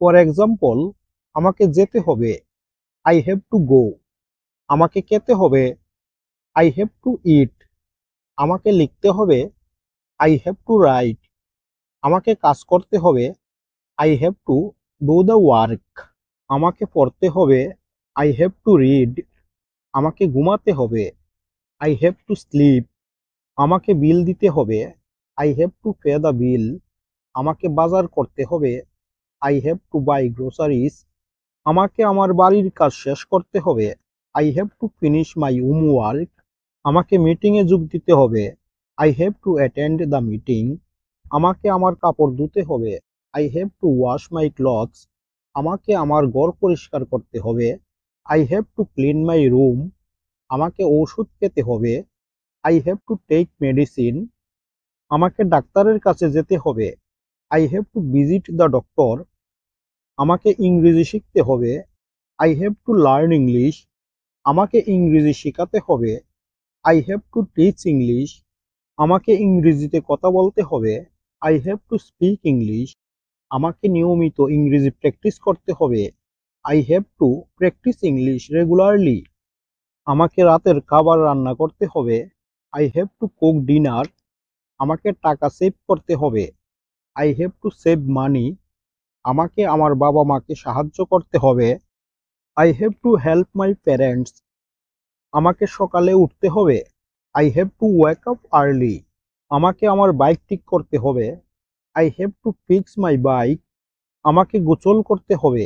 For example, আমাকে যেতে হবে, আই হ্যাভ টু গো। আমাকে খেতে হবে, আই হ্যাভ টু ইট। আমাকে লিখতে হবে, আই হ্যাভ টু রাইট। আমাকে কাজ করতে হবে, I have to do the work. আমাকে পড়তে হবে, আই হ্যাভ টু রিড। আমাকে ঘুমাতে হবে, আই হ্যাভ টু স্লিপ। আমাকে বিল দিতে হবে, I have to pay the bill. আমাকে বাজার করতে হবে, I have to buy groceries. আমাকে আমার বাড়ির কাজ শেষ করতে হবে, I have to finish my homework. আমাকে মিটিংয়ে যোগ দিতে হবে, I have to attend the meeting. আমাকে আমার কাপড় ধুতে হবে, I have to wash my clothes. আমাকে আমার ঘর পরিষ্কার করতে হবে, I have to clean my room. আমাকে ওষুধ খেতে হবে, I have to take medicine. আমাকে ডাক্তারের কাছে যেতে হবে, I have to visit the doctor. আমাকে ইংরেজি শিখতে হবে, I have to learn English. আমাকে ইংরেজি শেখাতে হবে, I have to teach English. আমাকে ইংরেজিতে কথা বলতে হবে, I have to speak English. আমাকে নিয়মিত ইংরেজি প্র্যাকটিস করতে হবে, I have to practice English regularly. আমাকে রাতের খাবার রান্না করতে হবে, I have to cook dinner. আমাকে টাকা সেভ করতে হবে, I have to save money. আমাকে আমার বাবা মাকে সাহায্য করতে হবে, I have to help my parents. আমাকে সকালে উঠতে হবে, I have to wake up early. আমাকে আমার বাইক ঠিক করতে হবে, I have to fix my bike. আমাকে গোসল করতে হবে,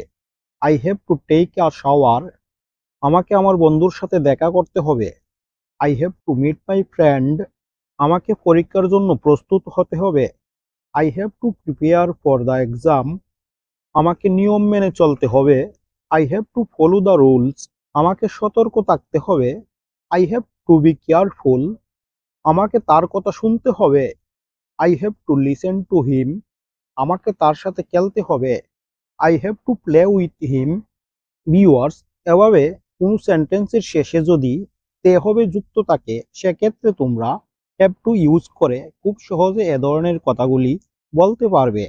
I have to take a shower. আমাকে আমার বন্ধুর সাথে দেখা করতে হবে, I have to meet my friend. আমাকে পরীক্ষার জন্য প্রস্তুত হতে হবে, I have to prepare for the exam. আমাকে নিয়ম মেনে চলতে হবে, I have to follow the rules. আমাকে সতর্ক থাকতে হবে, I have two be careful. আমাকে তার কথা শুনতে হবে, I have to listen to him. আমাকে তার সাথে খেলতে হবে, I have to play with him. Viewers, এভাবে কোনো সেন্টেন্সের শেষে যদি তে হবে যুক্ত থাকে, সেক্ষেত্রে তোমরা হ্যাভ টু ইউজ করে খুব সহজে এ ধরনের কথাগুলি বলতে পারবে।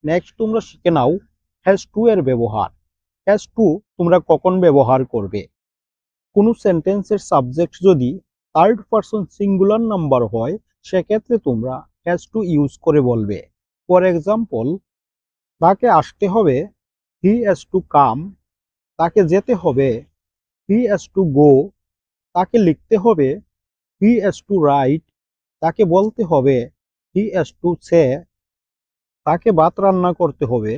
নেক্সট তোমরা শিখে নাও হ্যাজ টু এর ব্যবহার। হ্যাজ টু তোমরা কখন ব্যবহার করবে? কোনো সেন্টেন্সের সাবজেক্ট যদি থার্ড পারসন সিঙ্গুলার নাম্বার হয়, সেক্ষেত্রে তোমরা হ্যাজ টু ইউজ করে বলবে। ফর এক্সাম্পল, তাকে আসতে হবে, হি হ্যাজ টু কাম। তাকে যেতে হবে, হি হ্যাজ টু গো। তাকে লিখতে হবে, হি হ্যাজ টু রাইট। তাকে বলতে হবে, হি হ্যাজ টু সে। তাকে ভাত রান্না করতে হবে,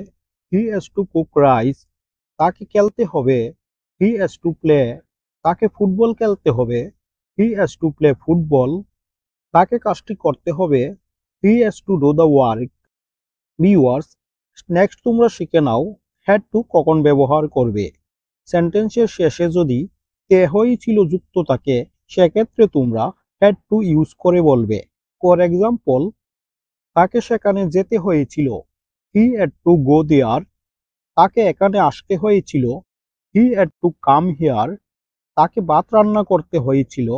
he has to cook rice. তাকে খেলতে হবে, হি হ্যাজ টু প্লে। তাকে ফুটবল খেলতে হবে, he has to play football. তাকে কাজটি করতে হবে, he has to do the work. Viewers, next তোমরা শিখে নাও হ্যাড টু কখন ব্যবহার করবে। সেন্টেন্সের শেষে যদি তে হয়েছিল যুক্ত থাকে, সেক্ষেত্রে তোমরা হ্যাড টু ইউজ করে বলবে। ফর এক্সাম্পল, তাকে সেখানে যেতে হয়েছিল, হি হ্যাড টু গো দেয়ার। তাকে এখানে আসতে হয়েছিল, he had to come here. তাকে ভাত রান্না করতে হয়েছিল,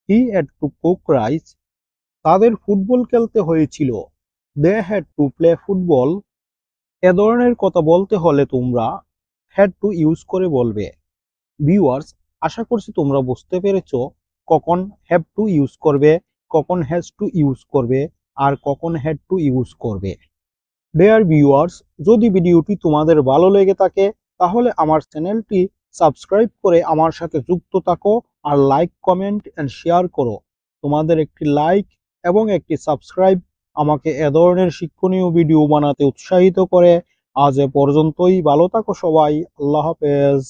he had to cook rice. তাদের ফুটবল খেলতে হয়েছিল, they had to play football. এ ধরনের কথা বলতে হলে তোমরা হ্যাড টু ইউজ করে বলবে। ভিউয়ার্স, আশা করছি তোমরা বুঝতে পেরেছো কখন হ্যাভ টু ইউজ করবে, কখন হ্যাজ টু ইউজ করবে, আর কখন হ্যাড টু ইউজ করবে। ডিয়ার ভিউয়ার্স, যদি ভিডিওটি তোমাদের ভালো লেগে থাকে, তাহলে আমার চ্যানেলটি সাবস্ক্রাইব করে আমার সাথে যুক্ত থাকো, আর লাইক, কমেন্ট এন্ড শেয়ার করো। তোমাদের একটি লাইক এবং একটি সাবস্ক্রাইব আমাকে এ ধরনের শিক্ষণীয় ভিডিও বানাতে উৎসাহিত করে। আজ এ পর্যন্তই। ভালো থাকো সবাই। আল্লাহ হাফেজ।